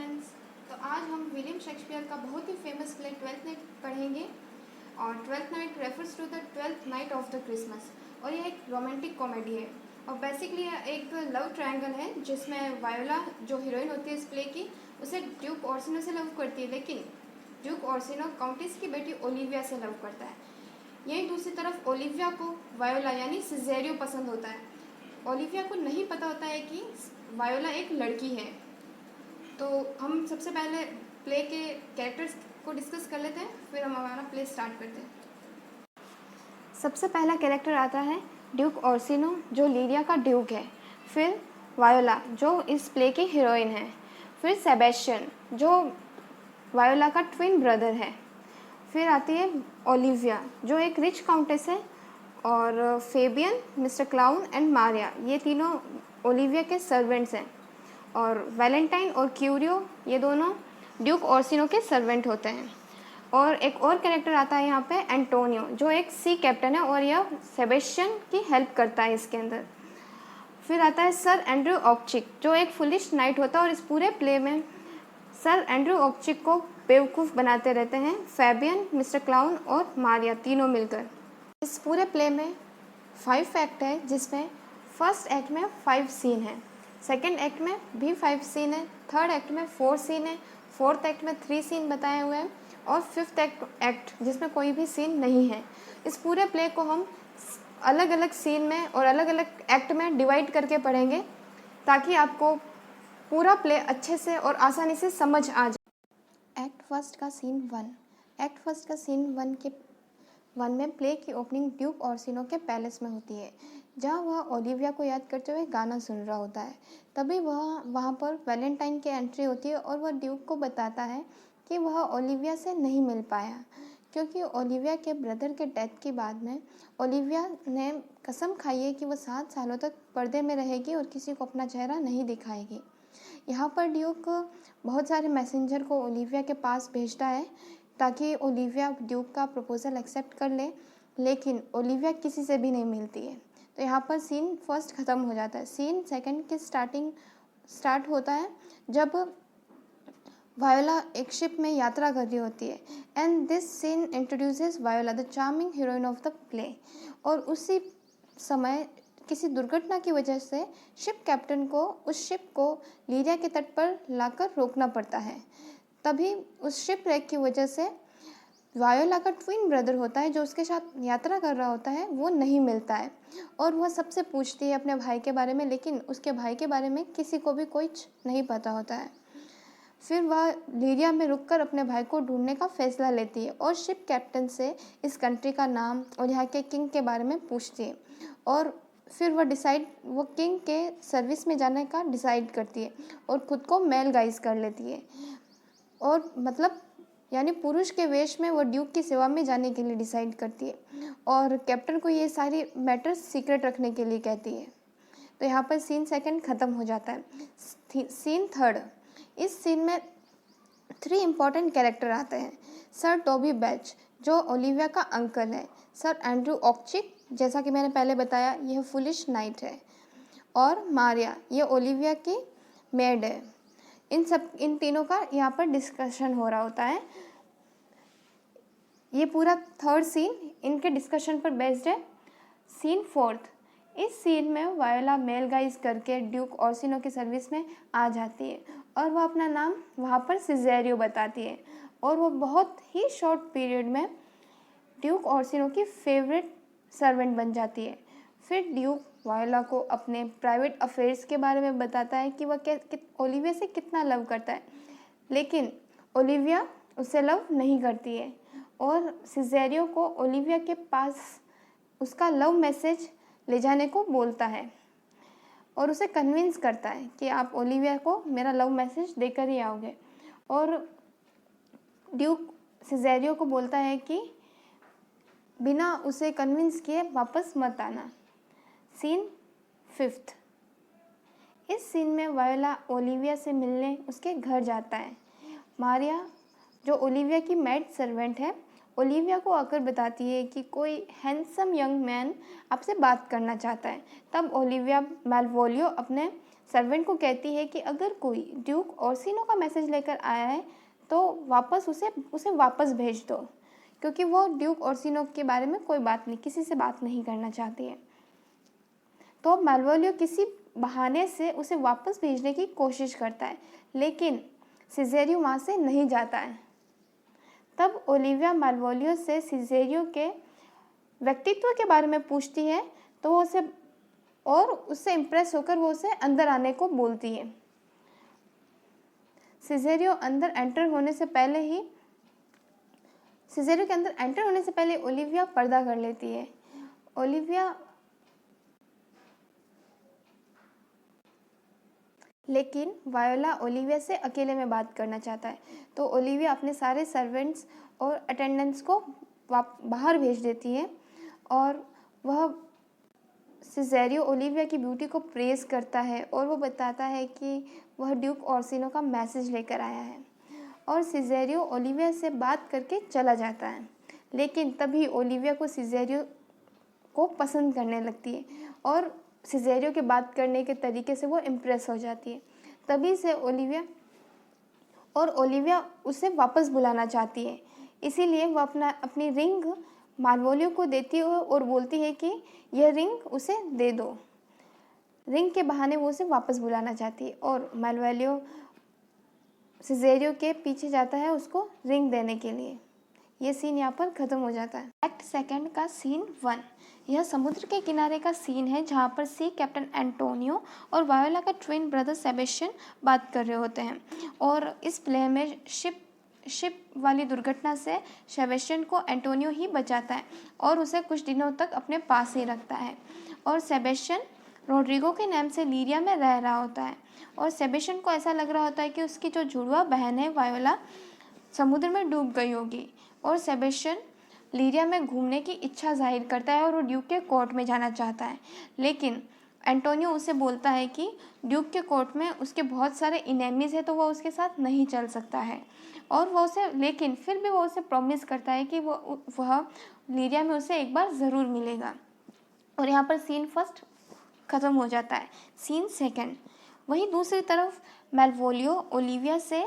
Students. तो आज हम विलियम शेक्सपियर का बहुत ही फेमस प्ले ट्वेल्थ नाइट पढ़ेंगे। और twelfth night refers to the twelfth night of the Christmas, और यह एक रोमांटिक कॉमेडी है। और बेसिकली यह एक लव ट्रायंगल है जिसमें वायोला जो हीरोइन होती है इस प्ले की, उसे ड्यूक ऑर्सिनो से लव करती है, लेकिन ड्यूक ऑर्सिनो काउंटेस की बेटी ओलिविया से लव करता है। यहीं दूसरी तरफ ओलिविया को वायोला यानी सिजेरियो पसंद होता है। ओलिविया को नहीं पता होता है कि वायोला एक लड़की है। तो हम सबसे पहले प्ले के कैरेक्टर्स को डिस्कस कर लेते हैं, फिर हम हमारा प्ले स्टार्ट करते हैं। सबसे पहला कैरेक्टर आता है ड्यूक ऑर्सिनो जो लीरिया का ड्यूक है, फिर वायोला जो इस प्ले की हीरोइन है, फिर सेबेस्टियन जो वायोला का ट्विन ब्रदर है, फिर आती है ओलिविया जो एक रिच काउंटेस है, और Fabian, mister clown and Maria ये तीनों ओलिविया के सर्वेंट्स हैं, और वैलेंटाइन और क्यूरियो ये दोनों ड्यूक ऑर्सिनो के सर्वेंट होते हैं। और एक और कैरेक्टर आता है यहाँ पे एंटोनियो जो एक सी कैप्टन है, और यह सेबेस्टियन की हेल्प करता है इसके अंदर। फिर आता है सर एंड्रयू ऑक्चिक जो एक फुलिश नाइट होता है, और इस पूरे प्ले में सर एंड्रयू ऑक्चिक को बेवकूफ़ बनाते रहते हैं फैबियन, मिस्टर क्लाउन और मारिया तीनों मिलकर। इस पूरे प्ले में 5 एक्ट है, जिसमें फर्स्ट एक्ट में 5 सीन है, सेकेंड एक्ट में भी 5 सीन है, थर्ड एक्ट में 4 सीन है, फोर्थ एक्ट में 3 सीन बताए हुए हैं, और फिफ्थ एक्ट जिसमें कोई भी सीन नहीं है। इस पूरे प्ले को हम अलग अलग सीन में और अलग अलग एक्ट में डिवाइड करके पढ़ेंगे, ताकि आपको पूरा प्ले अच्छे से और आसानी से समझ आ जाए। एक्ट फर्स्ट का सीन 1 में प्ले की ओपनिंग ड्यूक ऑर्सिनो के पैलेस में होती है, जहाँ वह ओलिविया को याद करते हुए गाना सुन रहा होता है। तभी वहाँ पर वैलेंटाइन की एंट्री होती है, और वह ड्यूक को बताता है कि वह ओलिविया से नहीं मिल पाया, क्योंकि ओलिविया के ब्रदर के डेथ के बाद में ओलिविया ने कसम खाई है कि वह 7 सालों तक पर्दे में रहेगी और किसी को अपना चेहरा नहीं दिखाएगी। यहाँ पर ड्यूक बहुत सारे मैसेंजर को ओलिविया के पास भेजता है ताकि ओलिविया ड्यूक का प्रपोज़ल एक्सेप्ट कर ले, लेकिन ओलिविया किसी से भी नहीं मिलती है। तो यहाँ पर सीन फर्स्ट ख़त्म हो जाता है। सीन सेकंड की स्टार्ट होता है जब वायोला एक शिप में यात्रा कर रही होती है, and this scene introduces Viola the charming heroine of the play. और उसी समय किसी दुर्घटना की वजह से शिप कैप्टन को उस शिप को लीरिया के तट पर लाकर रोकना पड़ता है। तभी उस शिप रैक की वजह से वायोला का ट्विन ब्रदर होता है जो उसके साथ यात्रा कर रहा होता है, वो नहीं मिलता है, और वह सबसे पूछती है अपने भाई के बारे में, लेकिन उसके भाई के बारे में किसी को भी कुछ नहीं पता होता है। फिर वह लीरिया में रुककर अपने भाई को ढूंढने का फैसला लेती है, और शिप कैप्टन से इस कंट्री का नाम और यहाँ के किंग के बारे में पूछती है, और फिर वो किंग के सर्विस में जाने का डिसाइड करती है, और ख़ुद को मेल गाइज कर लेती है, और मतलब यानी पुरुष के वेश में वो ड्यूक की सेवा में जाने के लिए डिसाइड करती है, और कैप्टन को ये सारी मैटर्स सीक्रेट रखने के लिए कहती है। तो यहाँ पर सीन सेकंड ख़त्म हो जाता है। सीन थर्ड, इस सीन में 3 इम्पॉर्टेंट कैरेक्टर आते हैं। सर टोबी बेच जो ओलिविया का अंकल है, सर एंड्रयू ऑक्चिक जैसा कि मैंने पहले बताया यह फुलिश नाइट है, और मारिया ये ओलिविया की मेड है। इन तीनों का यहाँ पर डिस्कशन हो रहा होता है। ये पूरा थर्ड सीन इनके डिस्कशन पर बेस्ड है। सीन फोर्थ, इस सीन में वायोला मेल गाइज करके ड्यूक ऑर्सिनो की सर्विस में आ जाती है, और वह अपना नाम वहाँ पर सिजेरियो बताती है, और वो बहुत ही शॉर्ट पीरियड में ड्यूक ऑर्सिनो की फेवरेट सर्वेंट बन जाती है। फिर ड्यूक वायोला को अपने प्राइवेट अफेयर्स के बारे में बताता है कि वह ओलिविया से कितना लव करता है, लेकिन ओलिविया उससे लव नहीं करती है, और सिजेरियो को ओलिविया के पास उसका लव मैसेज ले जाने को बोलता है, और उसे कन्विंस करता है कि आप ओलिविया को मेरा लव मैसेज देकर ही आओगे। और ड्यूक सिजेरियो को बोलता है कि बिना उसे कन्विंस किए वापस मत आना। सीन फिफ्थ, इस सीन में वायोला ओलिविया से मिलने उसके घर जाता है। मारिया जो ओलिविया की मेड सर्वेंट है, ओलिविया को आकर बताती है कि कोई हैंडसम यंग मैन आपसे बात करना चाहता है। तब ओलिविया मैलवोलियो अपने सर्वेंट को कहती है कि अगर कोई ड्यूक ओर्सिनो का मैसेज लेकर आया है तो उसे वापस भेज दो, क्योंकि वो ड्यूक ओर्सिनो के बारे में कोई बात नहीं, किसी से बात नहीं करना चाहती है। तो मालवोलियो किसी बहाने से उसे वापस भेजने की कोशिश करता है, लेकिन सिजेरियो वहाँ से नहीं जाता है। तब ओलिविया मालवोलियो से सिजेरियो के व्यक्तित्व के बारे में पूछती है, तो वो उससे इम्प्रेस होकर वो उसे अंदर आने को बोलती है। सिजेरियो के अंदर एंटर होने से पहले ओलिविया पर्दा कर लेती है। लेकिन वायोला ओलिविया से अकेले में बात करना चाहता है, तो ओलिविया अपने सारे सर्वेंट्स और अटेंडेंट्स को बाहर भेज देती है और वह सिजेरियो ओलिविया की ब्यूटी को प्रेज करता है और वो बताता है कि वह ड्यूक ओर्सिनो का मैसेज लेकर आया है, और सिजेरियो ओलिविया से बात करके चला जाता है। लेकिन तभी ओलिविया को सिजेरियो को पसंद करने लगती है और सिजेरियो के बात करने के तरीके से वो इम्प्रेस हो जाती है। तभी से ओलिविया उसे वापस बुलाना चाहती है, इसीलिए वो अपनी रिंग मालवोलियो को देती है और बोलती है कि यह रिंग उसे दे दो। रिंग के बहाने वो उसे वापस बुलाना चाहती है और मालवोलियो सिजेरियो के पीछे जाता है उसको रिंग देने के लिए। ये सीन यहाँ पर ख़त्म हो जाता है। एक्ट सेकंड का सीन 1, यह समुद्र के किनारे का सीन है जहाँ पर सी कैप्टन एंटोनियो और वायोला का ट्विन ब्रदर सेबेस्टियन बात कर रहे होते हैं, और इस प्ले में शिप वाली दुर्घटना से सेबेस्टियन को एंटोनियो ही बचाता है और उसे कुछ दिनों तक अपने पास ही रखता है। और सेबेस्टियन रोड्रिगो के नाम से लीरिया में रह रहा होता है, और सेबेस्टियन को ऐसा लग रहा होता है कि उसकी जो जुड़वा बहन है वायोला समुद्र में डूब गई होगी, और सेबेस्टियन लीरिया में घूमने की इच्छा जाहिर करता है और वो ड्यूक के कोर्ट में जाना चाहता है। लेकिन एंटोनियो उसे बोलता है कि ड्यूक के कोर्ट में उसके बहुत सारे इनेमीज हैं, तो वह उसके साथ नहीं चल सकता है, और लेकिन फिर भी वो उसे प्रॉमिस करता है कि वह लीरिया में उसे एक बार ज़रूर मिलेगा। और यहाँ पर सीन फर्स्ट ख़त्म हो जाता है। सीन सेकंड, वहीं दूसरी तरफ मालवोलियो ओलिविया से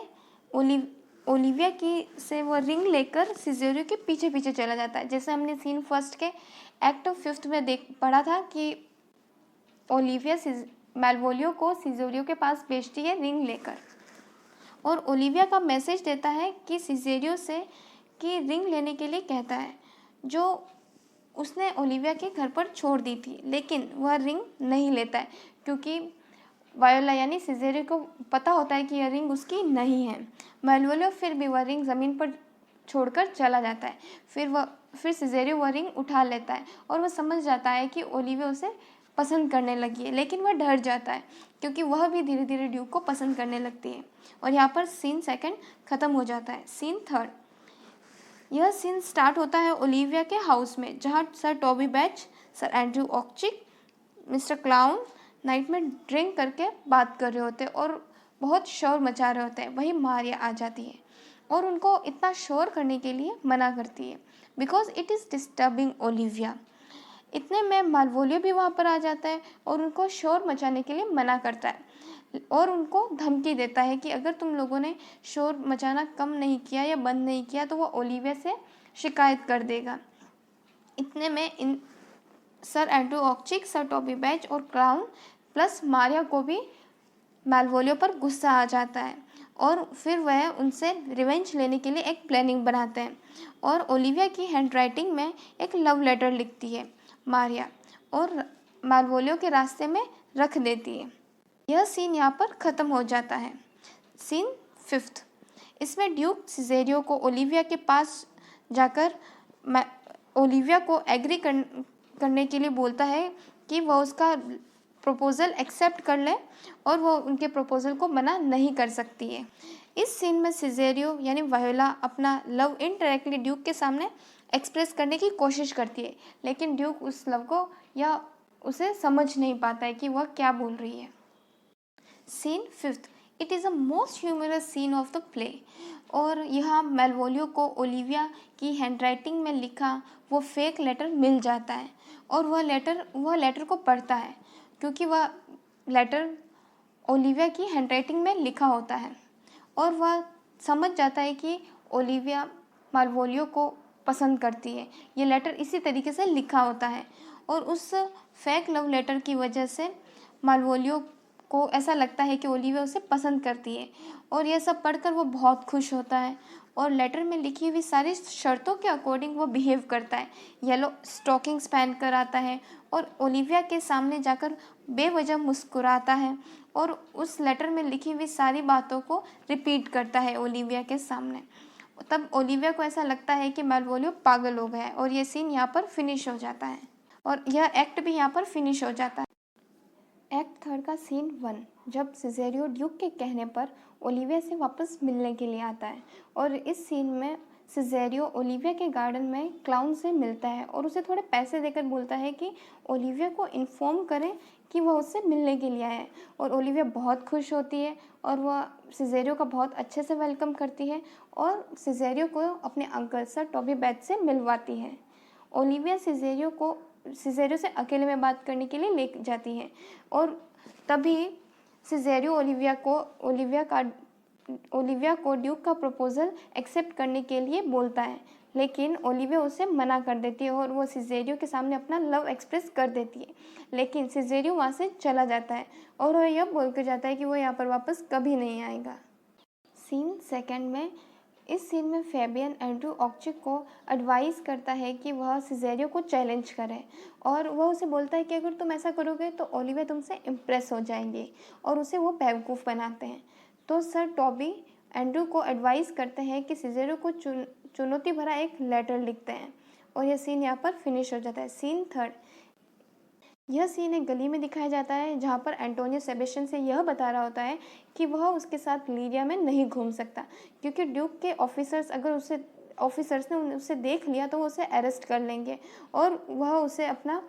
वो रिंग लेकर सिजेरियो के पीछे पीछे चला जाता है। जैसे हमने सीन फर्स्ट के एक्ट 5 में पढ़ा था कि ओलिविया मालवोलियो को सिजेरियो के पास भेजती है रिंग लेकर, और ओलिविया का मैसेज देता है कि सिजेरियो से कि रिंग लेने के लिए कहता है, जो उसने ओलिविया के घर पर छोड़ दी थी। लेकिन वह रिंग नहीं लेता है, क्योंकि वायोला यानी सिजेरियो को पता होता है कि यह रिंग उसकी नहीं है। मालवोलियो फिर भी वह रिंग ज़मीन पर छोड़कर चला जाता है। फिर सिजेरियो वह रिंग उठा लेता है और वह समझ जाता है कि ओलिविया उसे पसंद करने लगी है, लेकिन वह डर जाता है क्योंकि वह भी धीरे धीरे ड्यूक को पसंद करने लगती है। और यहाँ पर सीन सेकंड ख़त्म हो जाता है। सीन थर्ड, यह सीन स्टार्ट होता है ओलिविया के हाउस में, जहाँ sir Toby Belch, sir Andrew Aguecheek, mister clown night में ड्रिंक करके बात कर रहे होते हैं और बहुत शोर मचा रहे होते हैं। वही मारिया आ जाती है और उनको इतना शोर करने के लिए मना करती है, because it is disturbing Olivia. इतने में मालवोलियो भी वहाँ पर आ जाता है और उनको शोर मचाने के लिए मना करता है और उनको धमकी देता है कि अगर तुम लोगों ने शोर मचाना कम नहीं किया या बंद नहीं किया तो वो ओलिविया से शिकायत कर देगा। इतने में sir Andrew Aguecheek, sir Toby Belch और क्लाउन प्लस मारिया को भी मालवोलियो पर गुस्सा आ जाता है और फिर वह उनसे रिवेंज लेने के लिए एक प्लानिंग बनाते हैं और ओलिविया की हैंडराइटिंग में एक लव लेटर लिखती है मारिया और मालवोलियो के रास्ते में रख देती है। यह सीन यहाँ पर ख़त्म हो जाता है। सीन फिफ्थ, इसमें ड्यूक सिजेरियो को ओलिविया के पास जाकर ओलिविया को एग्री करने के लिए बोलता है कि वह उसका प्रपोज़ल एक्सेप्ट कर ले और वो उनके प्रपोज़ल को मना नहीं कर सकती है। इस सीन में सिजेरियो यानी वायोला अपना लव इनडायरेक्टली ड्यूक के सामने एक्सप्रेस करने की कोशिश करती है, लेकिन ड्यूक उस लव को या उसे समझ नहीं पाता है कि वह क्या बोल रही है। Scene fifth, it is a most humorous scene of the play. और यहाँ मालवोलियो को ओलिविया की हैंडराइटिंग में लिखा वो फेक लेटर मिल जाता है और वह लेटर को पढ़ता है, क्योंकि वह लेटर ओलिविया की हैंडराइटिंग में लिखा होता है और वह समझ जाता है कि ओलिविया मालवोलियो को पसंद करती है। ये लेटर इसी तरीके से लिखा होता है और उस फेक लव लेटर की वजह से मालवोलियो को ऐसा लगता है कि ओलिविया उसे पसंद करती है और यह सब पढ़कर वो बहुत खुश होता है और लेटर में लिखी हुई सारी शर्तों के अकॉर्डिंग वो बिहेव करता है। येलो स्टॉकिंग्स पहन कर आता है और ओलिविया के सामने जाकर बेवजह मुस्कुराता है और उस लेटर में लिखी हुई सारी बातों को रिपीट करता है ओलिविया के सामने। तब ओलिविया को ऐसा लगता है कि मालवोलियो पागल हो गया है और ये सीन यहाँ पर फिनिश हो जाता है और यह एक्ट भी यहाँ पर फिनिश हो जाता है। एक्ट थर्ड का सीन 1, जब सिजेरियो ड्यूक के कहने पर ओलिविया से वापस मिलने के लिए आता है और इस सीन में सिजेरियो ओलिविया के गार्डन में क्लाउन से मिलता है और उसे थोड़े पैसे देकर बोलता है कि ओलिविया को इन्फॉर्म करें कि वह उससे मिलने के लिए आया है और ओलिविया बहुत खुश होती है और वह सिजेरियो का बहुत अच्छे से वेलकम करती है और सिजेरियो को अपने अंकल सर टॉबी बैथ से मिलवाती है। ओलिविया सिजेरियो से अकेले में बात करने के लिए ले जाती है और तभी सिजेरियो ओलिविया को ड्यूक का प्रपोजल एक्सेप्ट करने के लिए बोलता है, लेकिन ओलिविया उसे मना कर देती है और वो सिजेरियो के सामने अपना लव एक्सप्रेस कर देती है। लेकिन सिजेरियो वहाँ से चला जाता है और वह यह बोल कर जाता है कि वो यहाँ पर वापस कभी नहीं आएगा। सीन सेकंड में इस सीन में फेबियन एंड्रू ऑक्चिक को एडवाइस करता है कि वह सिजेरियो को चैलेंज करे और वह उसे बोलता है कि अगर तुम ऐसा करोगे तो ओलिविया तुमसे इम्प्रेस हो जाएंगे और उसे वो बेवकूफ़ बनाते हैं। तो सर टॉबी एंड्रू को एडवाइस करते हैं कि सिजेरियो को चुनौती भरा एक लेटर लिखते हैं और यह सीन यहाँ पर फिनिश हो जाता है। सीन थर्ड, यह सीन एक गली में दिखाया जाता है जहाँ पर एंटोनियो सेबेस्टियन से यह बता रहा होता है कि वह उसके साथ लीरिया में नहीं घूम सकता क्योंकि ड्यूक के ऑफिसर्स ने उसे देख लिया तो वो उसे अरेस्ट कर लेंगे और वह उसे अपना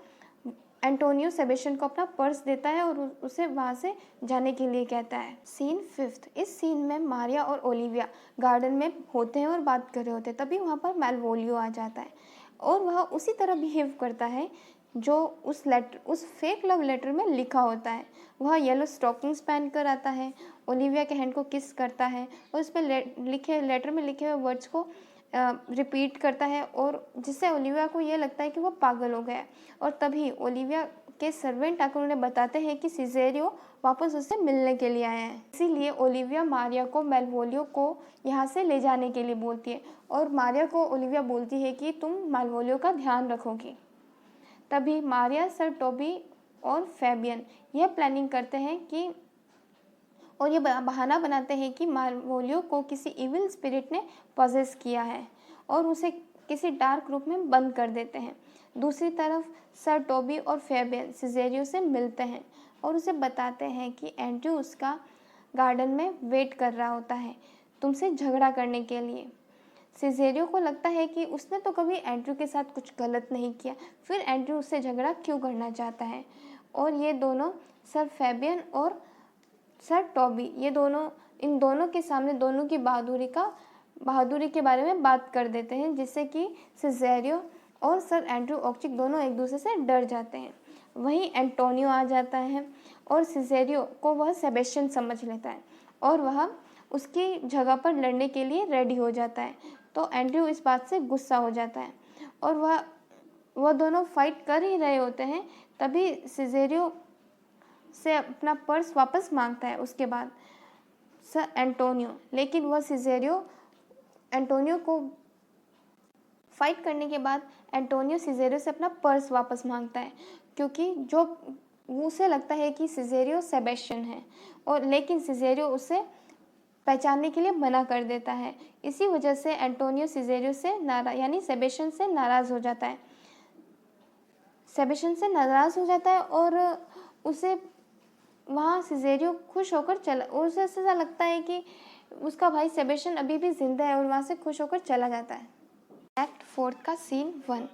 एंटोनियो सेबेस्टियन को अपना पर्स देता है और उसे वहाँ से जाने के लिए कहता है। सीन फिफ्थ, इस सीन में मारिया और ओलिविया गार्डन में होते हैं और बात कर रहे होते हैं, तभी वहाँ पर मालवोलियो आ जाता है और वह उसी तरह बिहेव करता है जो उस फेक लव लेटर में लिखा होता है। वह येलो स्टॉकिंग्स पहन कर आता है, ओलिविया के हैंड को किस करता है और उस पर लेटर में लिखे हुए वर्ड्स को रिपीट करता है और जिससे ओलिविया को ये लगता है कि वो पागल हो गया है और तभी ओलिविया के सर्वेंट आकर उन्हें बताते हैं कि सिजेरियो वापस उससे मिलने के लिए आया है। इसीलिए ओलिविया मारिया को मालवोलियो को यहाँ से ले जाने के लिए बोलती है और मारिया को ओलिविया बोलती है कि तुम मालवोलियो का ध्यान रखोगी। तभी मारिया, सर टॉबी और फेबियन यह प्लानिंग करते हैं कि और ये बहाना बनाते हैं कि मालवोलियो को किसी इविल स्पिरिट ने पॉजेस किया है और उसे किसी डार्क रूप में बंद कर देते हैं। दूसरी तरफ सर टॉबी और फेबियन सिजेरियो से मिलते हैं और उसे बताते हैं कि एंड्रू उसका गार्डन में वेट कर रहा होता है तुमसे झगड़ा करने के लिए। सिजेरियो को लगता है कि उसने तो कभी एंड्रू के साथ कुछ गलत नहीं किया, फिर एंड्रू उससे झगड़ा क्यों करना चाहता है। और ये दोनों सर फेबियन और सर टॉबी इन दोनों के सामने दोनों की बहादुरी के बारे में बात कर देते हैं, जिससे कि सिजेरियो और सर एंड्रू ऑक्चिक दोनों एक दूसरे से डर जाते हैं। वहीं एंटोनियो आ जाता है और सिजेरियो को वह सेबेस्टियन समझ लेता है और वह उसकी जगह पर लड़ने के लिए रेडी हो जाता है। तो एंड्रू इस बात से गुस्सा हो जाता है और वह दोनों फाइट कर ही रहे होते हैं, तभी सिजेरियो से अपना पर्स वापस मांगता है उसके बाद सर एंटोनियो, लेकिन वह एंटोनियो को फाइट करने के बाद एंटोनियो सिजेरियो से अपना पर्स वापस मांगता है क्योंकि जो उसे लगता है कि सिजेरियो सेबेस्टियन है और लेकिन सिजेरियो उसे पहचानने के लिए मना कर देता है। इसी वजह से एंटोनियो सिजेरियो से सेबेस्टियन से नाराज़ हो जाता है और उसे वहाँ सिजेरियो खुश होकर उसे ऐसा लगता है कि उसका भाई सेबेस्टियन अभी भी जिंदा है और वहाँ से खुश होकर चला जाता है। एक्ट फोर्थ का सीन 1,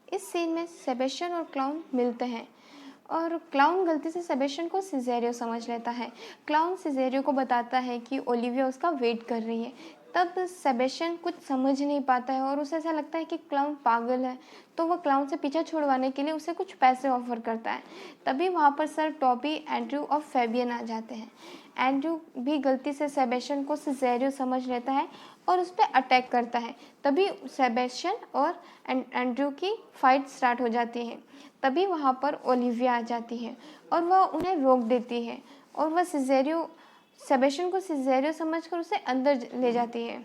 इस सीन में सेबेस्टियन और क्लाउन मिलते हैं और क्लाउन गलती से सेबेस्टियन को सिजेरियो समझ लेता है। क्लाउन सिजेरियो को बताता है कि ओलिविया उसका वेट कर रही है, तब सेबेस्टियन कुछ समझ नहीं पाता है और उसे ऐसा लगता है कि क्लाउन पागल है, तो वह क्लाउन से पीछा छुड़वाने के लिए उसे कुछ पैसे ऑफर करता है। तभी वहाँ पर सर टॉबी, एंड्रयू और फेबियन आ जाते हैं। एंड्रयू भी गलती से सेबेस्टियन को सिजेरियो समझ लेता है और उस पर अटैक करता है। तभी सेबेस्टियन और एंड्रयू की फाइट स्टार्ट हो जाती है। तभी वहाँ पर ओलिविया आ जाती है और वह उन्हें रोक देती है और वह सेबेस्टियन को सिजेरियो समझकर उसे अंदर ले जाती है।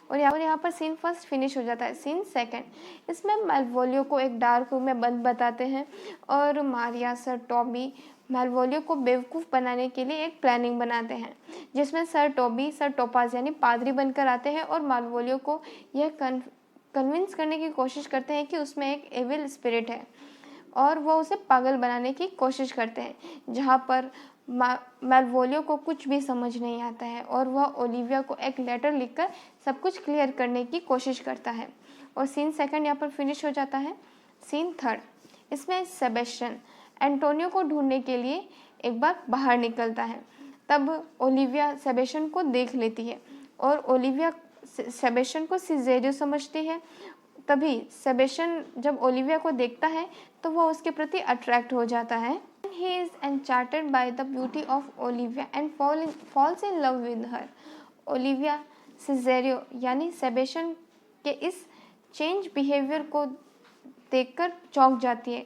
और यहाँ पर सीन फर्स्ट फिनिश हो जाता है। सीन सेकंड, इसमें मालवोलियो को एक डार्क रूम में बंद बताते हैं और मारिया, सर टॉबी मालवोलियो को बेवकूफ़ बनाने के लिए एक प्लानिंग बनाते हैं, जिसमें सर टॉबी सर टोपाज यानी पादरी बनकर आते हैं और मालवोलियो को यह कन्विंस करने की कोशिश करते हैं कि उसमें एक एविल स्पिरिट है और वह उसे पागल बनाने की कोशिश करते हैं, जहाँ पर मालवोलियो को कुछ भी समझ नहीं आता है और वह ओलिविया को एक लेटर लिखकर सब कुछ क्लियर करने की कोशिश करता है। और सीन सेकंड यहाँ पर फिनिश हो जाता है। सीन थर्ड, इसमें सेबेस्टियन एंटोनियो को ढूंढने के लिए एक बार बाहर निकलता है। तब ओलिविया सेबेस्टियन को देख लेती है और ओलिविया सेबेस्टियन को सिजेरियो समझती है। तभी सेबेस्टियन जब ओलिविया को देखता है तो वह उसके प्रति अट्रैक्ट हो जाता है। He is enchanted by the beauty of Olivia and falls in love with her. Olivia Cesario यानी सेबेस्टियन के इस चेंज बिहेवियर को देखकर चौंक जाती है।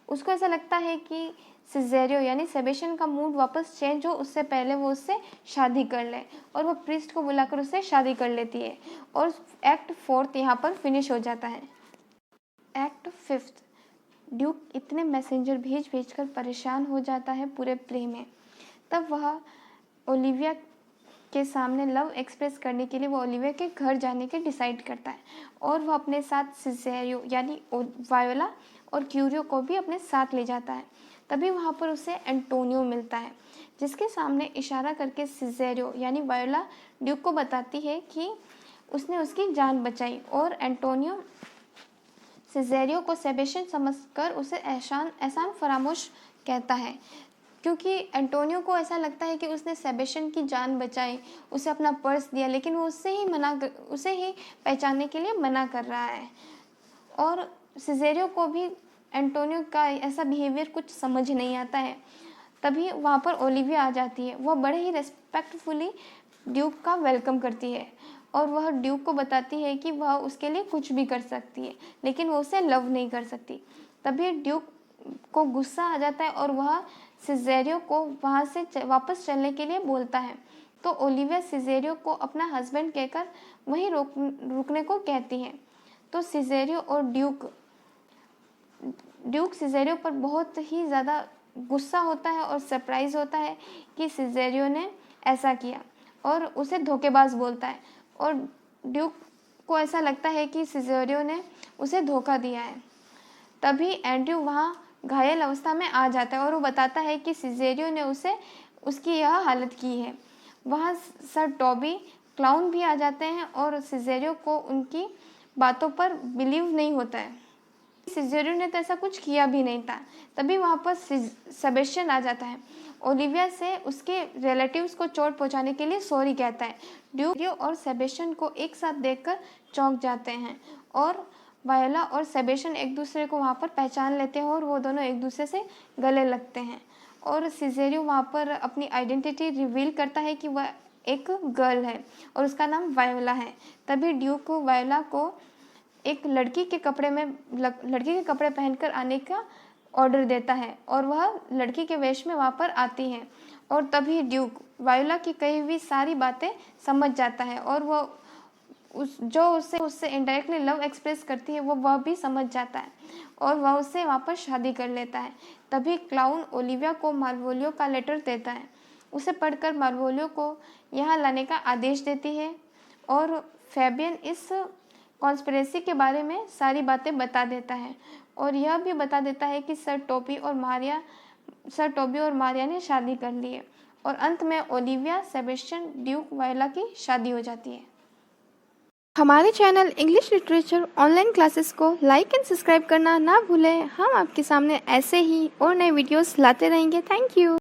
उसको ऐसा लगता है कि सिजेरियो यानी सेबेस्टियन का मूड वापस चेंज हो, उससे पहले वो उससे शादी कर ले और वह प्रीस्ट को बुलाकर उससे शादी कर लेती है। और एक्ट फोर्थ यहाँ पर फिनिश हो जाता है। एक्ट फिफ्थ, ड्यूक इतने मैसेंजर भेज कर परेशान हो जाता है पूरे प्ले में। तब वह ओलिविया के सामने लव एक्सप्रेस करने के लिए वो ओलिविया के घर जाने के डिसाइड करता है और वह अपने साथ सिजेरियो यानी वायोला और क्यूरियो को भी अपने साथ ले जाता है। तभी वहाँ पर उसे एंटोनियो मिलता है, जिसके सामने इशारा करके सिजेरियो यानी वायोला ड्यूक को बताती है कि उसने उसकी जान बचाई और एंटोनियो सिजेरियो को सेबेस्टियन समझकर उसे एहसान फरामोश कहता है, क्योंकि एंटोनियो को ऐसा लगता है कि उसने सेबेस्टियन की जान बचाई, उसे अपना पर्स दिया, लेकिन वो उसे ही पहचानने के लिए मना कर रहा है। और सिजेरियो को भी एंटोनियो का ऐसा बिहेवियर कुछ समझ नहीं आता है। तभी वहाँ पर ओलिविया आ जाती है। वह बड़े ही रेस्पेक्टफुली ड्यूक का वेलकम करती है और वह ड्यूक को बताती है कि वह उसके लिए कुछ भी कर सकती है, लेकिन वो उसे लव नहीं कर सकती। तभी ड्यूक को गुस्सा आ जाता है और वह सिजेरियो को वहाँ से वापस चलने के लिए बोलता है। तो ओलिविया सिजेरियो को अपना हस्बैंड कहकर वहीं रुकने को कहती है। तो सिजेरियो और ड्यूक सिजेरियो पर बहुत ही ज़्यादा गुस्सा होता है और सरप्राइज होता है कि सिजेरियो ने ऐसा किया और उसे धोखेबाज बोलता है। और ड्यूक को ऐसा लगता है कि सिजेरियो ने उसे धोखा दिया है। तभी एंड्रयू वहाँ घायल अवस्था में आ जाता है और वो बताता है कि सिजेरियो ने उसकी यह हालत की है। वहाँ सर टॉबी क्लाउन भी आ जाते हैं और सिजेरियो को उनकी बातों पर बिलीव नहीं होता है। सिजेरियो ने तो ऐसा कुछ किया भी नहीं था। तभी वहाँ पर सेबेस्टियन आ जाता है, ओलिविया से उसके रिलेटिव्स को चोट पहुँचाने के लिए सॉरी कहता है। ड्यूक और सेबेस्टियन को एक साथ देखकर चौंक जाते हैं और वायोला और सेबेस्टियन एक दूसरे को वहाँ पर पहचान लेते हैं और वो दोनों एक दूसरे से गले लगते हैं। और सिजेरियो वहाँ पर अपनी आइडेंटिटी रिवील करता है कि वह एक गर्ल है और उसका नाम वायोला है। तभी ड्यूक वायोला को एक लड़की के कपड़े पहनकर आने का ऑर्डर देता है और वह लड़की के वेश में वहाँ पर आती है। और तभी ड्यूक वायोला की कही हुई सारी बातें समझ जाता है और वह उससे इनडायरेक्टली लव एक्सप्रेस करती है वह भी समझ जाता है और वह उससे वापस शादी कर लेता है। तभी क्लाउन ओलिविया को मालवोलियो का लेटर देता है। उसे पढ़कर मालवोलियो को यहाँ लाने का आदेश देती है और फेबियन इस कॉन्स्पिरेसी के बारे में सारी बातें बता देता है और यह भी बता देता है कि सर टॉबी और मारिया ने शादी कर ली है। और अंत में ओलिविया, सेबेस्टियन, ड्यूक, वायोला की शादी हो जाती है। हमारे channel English literature online classes को लाइक एंड सब्सक्राइब करना ना भूलें। हम आपके सामने ऐसे ही और नए वीडियोस लाते रहेंगे। Thank you.